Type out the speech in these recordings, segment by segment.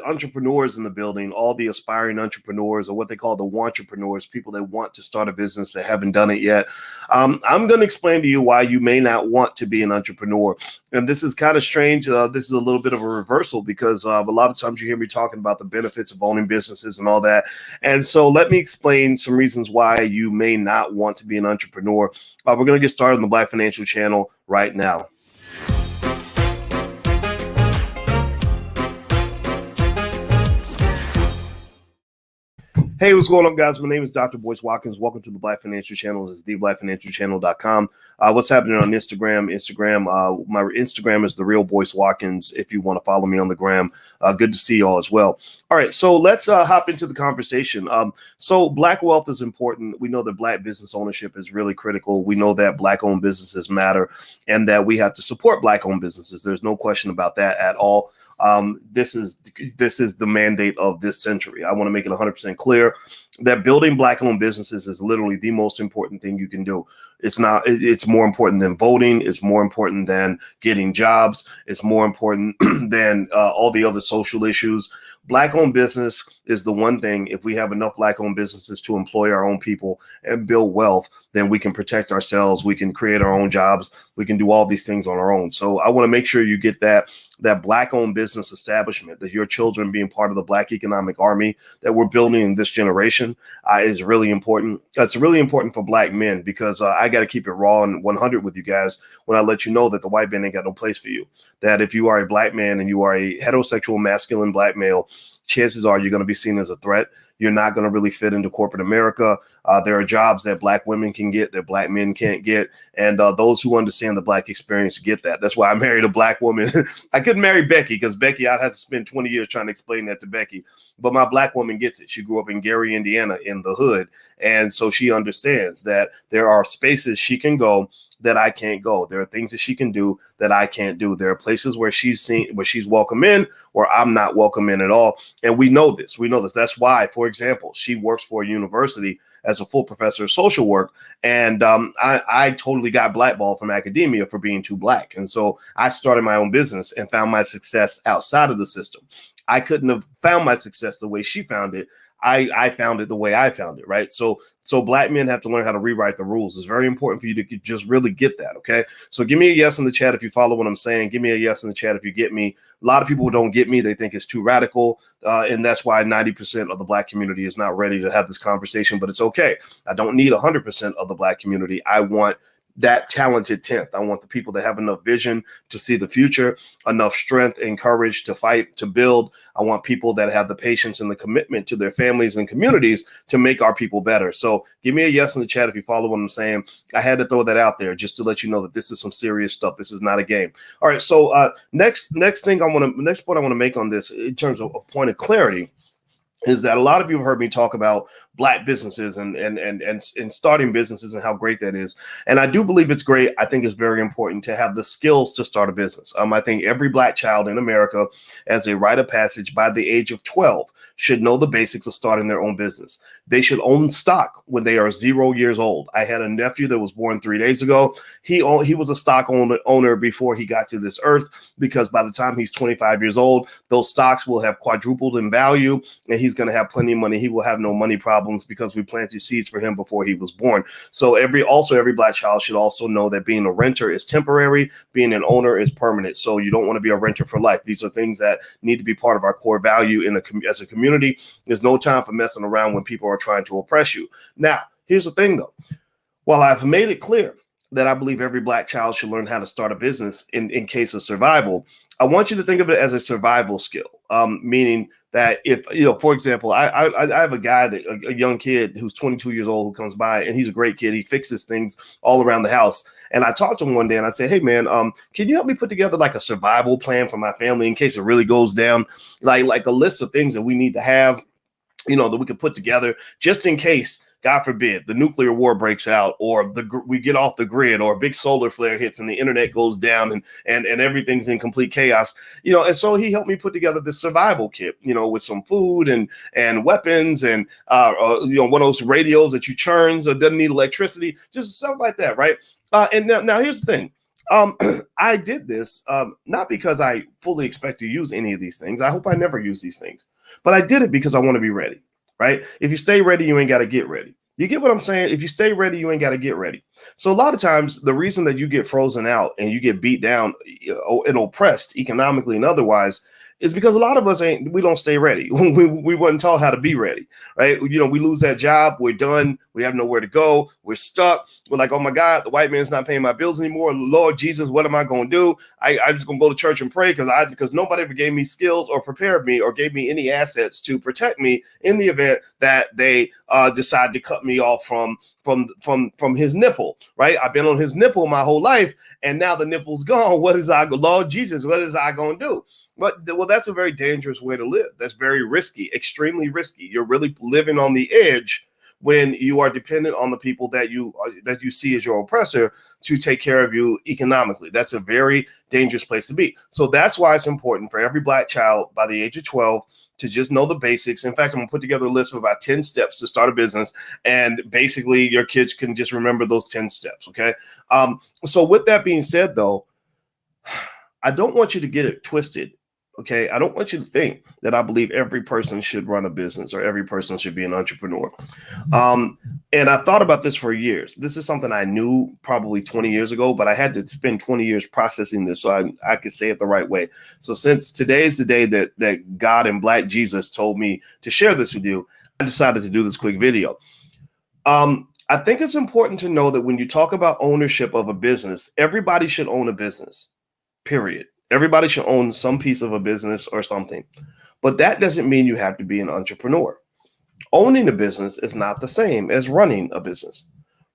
entrepreneurs in the building, all the aspiring entrepreneurs, or what they call the wantrepreneurs, people that want to start a business that haven't done it yet. I'm going to explain to you why you may not want to be an entrepreneur. And this is kind of strange. This is a little bit of a reversal because a lot of times you hear me talking about the benefits of owning businesses and all that. And so let me explain some reasons why you may not want to be an entrepreneur. We're going to get started on the Black Financial Channel right now. Hey, what's going on, guys? My name is Dr. Boyce Watkins. Welcome to the Black Financial Channel. This is theblackfinancialchannel.com. What's happening on Instagram? My Instagram is the real Boyce Watkins. If you want to follow me on the gram, good to see y'all as well. All right, so let's hop into the conversation. So Black wealth is important. We know that Black business ownership is really critical. We know that Black-owned businesses matter and that we have to support Black-owned businesses. There's no question about that at all. This is the mandate of this century. I want to make it 100% clear that building Black-owned businesses is literally the most important thing you can do. It's more important than voting. It's more important than getting jobs. It's more important than all the other social issues. Black-owned business is the one thing. If we have enough Black-owned businesses to employ our own people and build wealth, then we can protect ourselves. We can create our own jobs. We can do all these things on our own. So I want to make sure you get that Black-owned business establishment, that your children being part of the Black economic army that we're building in this generation is really important. It's really important for Black men because I got to keep it raw and 100 with you guys when I let you know that the white man ain't got no place for you. That if you are a Black man and you are a heterosexual masculine Black male, chances are you're going to be seen as a threat. You're not going to really fit into corporate America. There are jobs that Black women can get that Black men can't get. And those who understand the Black experience get that. That's why I married a Black woman. I couldn't marry Becky because Becky, I'd have to spend 20 years trying to explain that to Becky. But my Black woman gets it. She grew up in Gary, Indiana, in the hood. And so she understands that there are spaces she can go that I can't go. There are things that she can do that I can't do. There are places where she's welcome in, where I'm not welcome in at all. And we know this. That's why, for example, she works for a university as a full professor of social work. And I totally got blackballed from academia for being too Black. And so I started my own business and found my success outside of the system. I couldn't have found my success the way she found it. I found it the way I found it, right? So Black men have to learn how to rewrite the rules. It's very important for you to just really get that, okay? So give me a yes in the chat if you follow what I'm saying. Give me a yes in the chat if you get me. A lot of people don't get me. They think it's too radical, and that's why 90% of the Black community is not ready to have this conversation, but it's okay. I don't need 100% of the Black community. I want that talented 10th. I want the people that have enough vision to see the future, enough strength and courage to fight, to build. I want people that have the patience and the commitment to their families and communities to make our people better. So give me a yes in the chat if you follow what I'm saying. I had to throw that out there just to let you know that this is some serious stuff. This is not a game. All right. So next point I want to make on this in terms of a point of clarity is that a lot of you have heard me talk about Black businesses and starting businesses and how great that is. And I do believe it's great. I think it's very important to have the skills to start a business. I think every Black child in America, as a rite of passage by the age of 12, should know the basics of starting their own business. They should own stock when they are 0 years old. I had a nephew that was born 3 days ago. He was a stock owner before he got to this earth, because by the time he's 25 years old, those stocks will have quadrupled in value and he's going to have plenty of money. He will have no money problems because we planted seeds for him before he was born. So every Black child should also know that being a renter is temporary, being an owner is permanent. So you don't want to be a renter for life. These are things that need to be part of our core value as a community. There's no time for messing around when people are trying to oppress you. Now, here's the thing though. While I've made it clear that I believe every Black child should learn how to start a business in case of survival, I want you to think of it as a survival skill, meaning that if, for example, I have a young kid who's 22 years old who comes by, and he's a great kid. He fixes things all around the house. And I talked to him one day and I said, hey, man, can you help me put together like a survival plan for my family in case it really goes down? Like a list of things that we need to have, that we could put together just in case, God forbid, the nuclear war breaks out, or we get off the grid, or a big solar flare hits and the internet goes down and everything's in complete chaos. And so he helped me put together this survival kit, with some food and weapons and, one of those radios that you churns or doesn't need electricity, just stuff like that. Right. And now here's the thing. I did this not because I fully expect to use any of these things. I hope I never use these things, but I did it because I want to be ready, right? If you stay ready, you ain't got to get ready. You get what I'm saying? If you stay ready, you ain't got to get ready. So a lot of times, the reason that you get frozen out and you get beat down and oppressed economically and otherwise is because a lot of us we don't stay ready. We wasn't taught how to be ready, right? We lose that job, we're done, we have nowhere to go, we're stuck. We're like, oh my God, the white man's not paying my bills anymore. Lord Jesus, what am I going to do? I'm just going to go to church and pray because nobody ever gave me skills or prepared me or gave me any assets to protect me in the event that they decide to cut me off from his nipple, right? I've been on his nipple my whole life, and now the nipple's gone. Lord Jesus, what is I going to do? Well, that's a very dangerous way to live. That's very risky, extremely risky. You're really living on the edge when you are dependent on the people that you see as your oppressor to take care of you economically. That's a very dangerous place to be. So that's why it's important for every Black child by the age of 12 to just know the basics. In fact, I'm going to put together a list of about 10 steps to start a business. And basically, your kids can just remember those 10 steps, okay? So with that being said, though, I don't want you to get it twisted. Okay, I don't want you to think that I believe every person should run a business or every person should be an entrepreneur. And I thought about this for years. This is something I knew probably 20 years ago, but I had to spend 20 years processing this so I could say it the right way. So since today is the day that God and Black Jesus told me to share this with you, I decided to do this quick video. I think it's important to know that when you talk about ownership of a business, everybody should own a business, period. Everybody should own some piece of a business or something, but that doesn't mean you have to be an entrepreneur. Owning a business is not the same as running a business.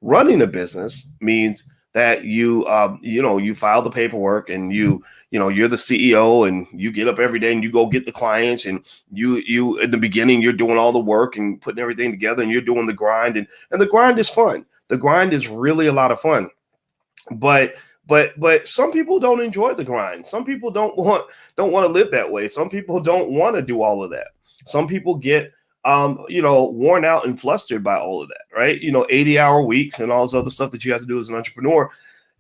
Running a business means that you file the paperwork and you're the CEO and you get up every day and you go get the clients and you in the beginning, you're doing all the work and putting everything together and you're doing the grind and the grind is fun. The grind is really a lot of fun, but some people don't enjoy the grind. Some people don't want to live that way. Some people don't want to do all of that. Some people get worn out and flustered by all of that, right? 80-hour weeks and all this other stuff that you have to do as an entrepreneur.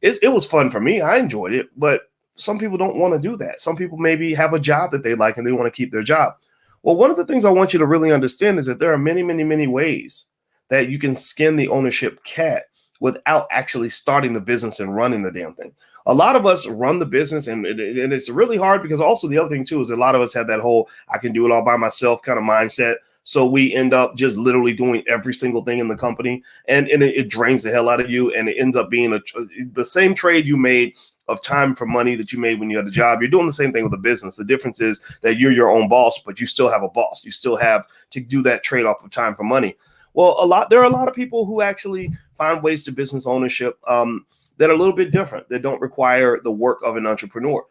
It was fun for me. I enjoyed it, but some people don't want to do that. Some people maybe have a job that they like and they want to keep their job. Well, one of the things I want you to really understand is that there are many, many, many ways that you can skin the ownership cat without actually starting the business and running the damn thing. A lot of us run the business and it's really hard because also the other thing too is a lot of us have that whole I can do it all by myself kind of mindset. So we end up just literally doing every single thing in the company and it drains the hell out of you. And it ends up being the same trade you made of time for money that you made when you had a job. You're doing the same thing with a business. The difference is that you're your own boss, but you still have a boss. You still have to do that trade-off of time for money. Well, there are a lot of people who actually find ways to business ownership that are a little bit different, that don't require the work of an entrepreneur.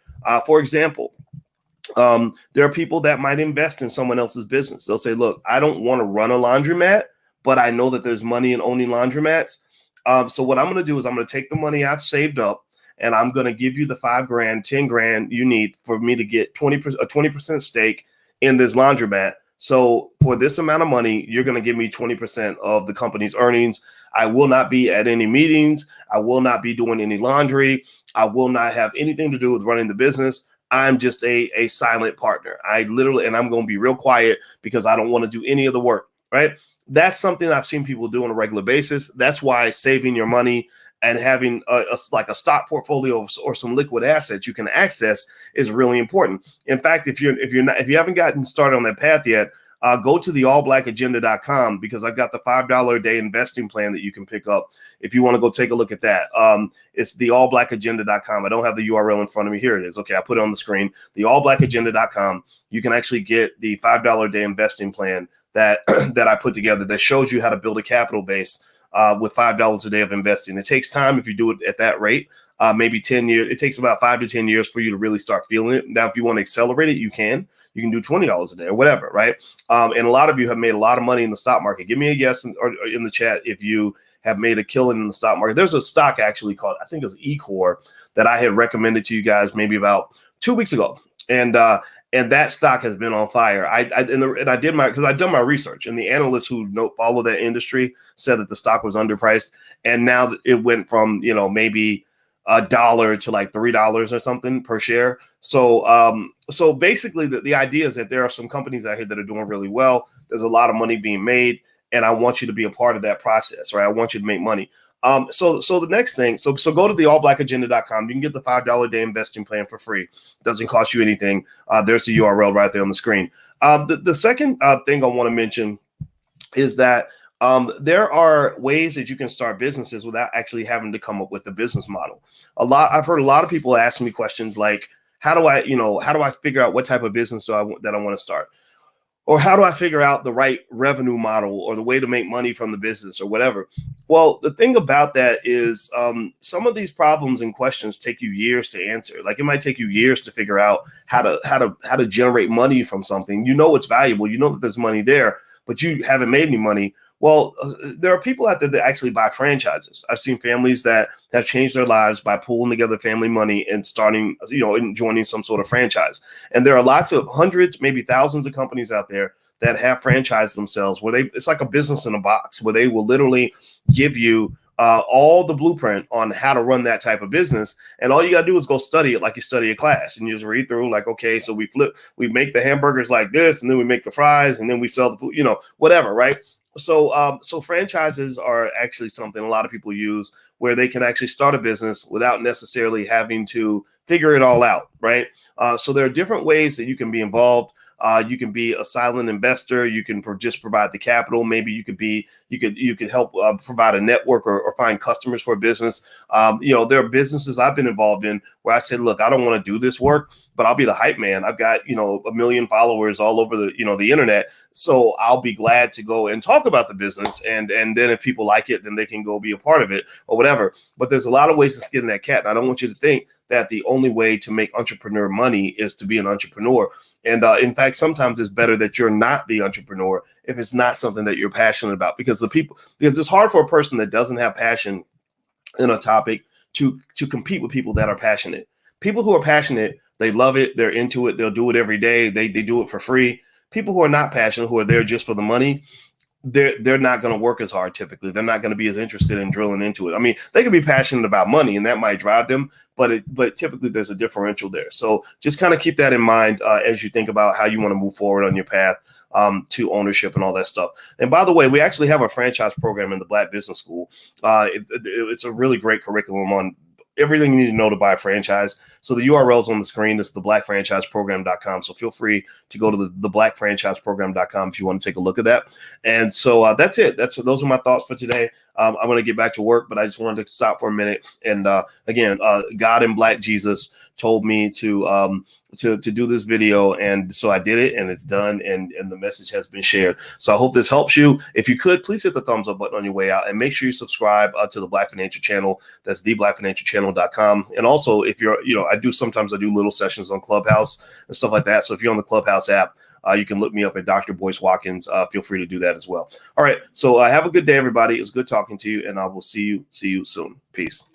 For example, there are people that might invest in someone else's business. They'll say, look, I don't want to run a laundromat, but I know that there's money in owning laundromats. So what I'm going to do is I'm going to take the money I've saved up and I'm going to give you the $5,000, $10,000 you need for me to get a 20% stake in this laundromat. So for this amount of money, you're going to give me 20% of the company's earnings. I will not be at any meetings. I will not be doing any laundry. I will not have anything to do with running the business. I'm just a silent partner. And I'm going to be real quiet because I don't want to do any of the work, right? That's something I've seen people do on a regular basis. That's why saving your money and having a stock portfolio or some liquid assets you can access is really important. In fact, if you haven't gotten started on that path yet, go to the allblackagenda.com because I've got the $5 a day investing plan that you can pick up if you want to go take a look at that. It's the allblackagenda.com. I don't have the URL in front of me. Here it is. Okay, I put it on the screen. The allblackagenda.com. You can actually get the $5 a day investing plan that I put together that shows you how to build a capital base with $5 a day of investing. It takes time if you do it at that rate, maybe 10 years. It takes about 5 to 10 years for you to really start feeling it. Now, if you want to accelerate it, you can do $20 a day or whatever, right? And a lot of you have made a lot of money in the stock market. Give me a yes or in the chat if you have made a killing in the stock market. There's a stock actually called, I think it was Ecor, that I had recommended to you guys maybe about 2 weeks ago. And that stock has been on fire. I've done my research, and the analysts who follow that industry said that the stock was underpriced, and now it went from maybe $1 to like $3 or something per share. So so basically the idea is that there are some companies out here that are doing really well. There's a lot of money being made, and I want you to be a part of that process, right? I want you to make money. So the next thing, so go to the allblackagenda.com. You can get the $5 a day investing plan for free. Doesn't cost you anything. There's the URL right there on the screen. The second thing I want to mention is that there are ways that you can start businesses without actually having to come up with a business model. I've heard a lot of people ask me questions like, how do I figure out what type of business that I want to start? Or how do I figure out the right revenue model or the way to make money from the business or whatever? Well, the thing about that is some of these problems and questions take you years to answer. Like it might take you years to figure out how to generate money from something. You know it's valuable. You know that there's money there, but you haven't made any money. Well, there are people out there that actually buy franchises. I've seen families that have changed their lives by pulling together family money and starting, and joining some sort of franchise. And there are lots of hundreds, maybe thousands of companies out there that have franchised themselves where it's like a business in a box where they will literally give you all the blueprint on how to run that type of business. And all you got to do is go study it like you study a class, and you just read through like, okay, so we make the hamburgers like this, and then we make the fries, and then we sell the food, whatever. Right. So franchises are actually something a lot of people use where they can actually start a business without necessarily having to figure it all out. Right. So there are different ways that you can be involved. You can be a silent investor. You can just provide the capital. Maybe you could help provide a network or find customers for a business. There are businesses I've been involved in where I said, look, I don't want to do this work, but I'll be the hype man. I've got, 1 million followers all over the internet. So I'll be glad to go and talk about the business. And then if people like it, then they can go be a part of it or whatever. But there's a lot of ways to skin that cat. And I don't want you to think that the only way to make entrepreneur money is to be an entrepreneur. And in fact, sometimes it's better that you're not the entrepreneur if it's not something that you're passionate about, because it's hard for a person that doesn't have passion in a topic to compete with people that are passionate. People who are passionate, they love it. They're into it. They'll do it every day. They do it for free. People who are not passionate, who are there just for the money, they're not going to work as hard. Typically, they're not going to be as interested in drilling into it. I mean, they can be passionate about money, and that might drive them, but typically there's a differential there. So just kind of keep that in mind as you think about how you want to move forward on your path to ownership and all that stuff. And by the way, we actually have a franchise program in the Black Business School. It's a really great curriculum on everything you need to know to buy a franchise. So the URL is on the screen. It's theblackfranchiseprogram.com. So feel free to go to the theblackfranchiseprogram.com if you want to take a look at that. And so that's it. Those are my thoughts for today. I'm going to get back to work, but I just wanted to stop for a minute. And again, God and Black Jesus told me to do this video, and so I did it, and it's done, and the message has been shared. So I hope this helps you. If you could, please hit the thumbs up button on your way out, and make sure you subscribe to the Black Financial Channel. That's theblackfinancialchannel.com. And also, if you're, I do little sessions on Clubhouse and stuff like that. So if you're on the Clubhouse app, you can look me up at Dr. Boyce Watkins. Feel free to do that as well. All right. So have a good day, everybody. It was good talking to you, and I will see you soon. Peace.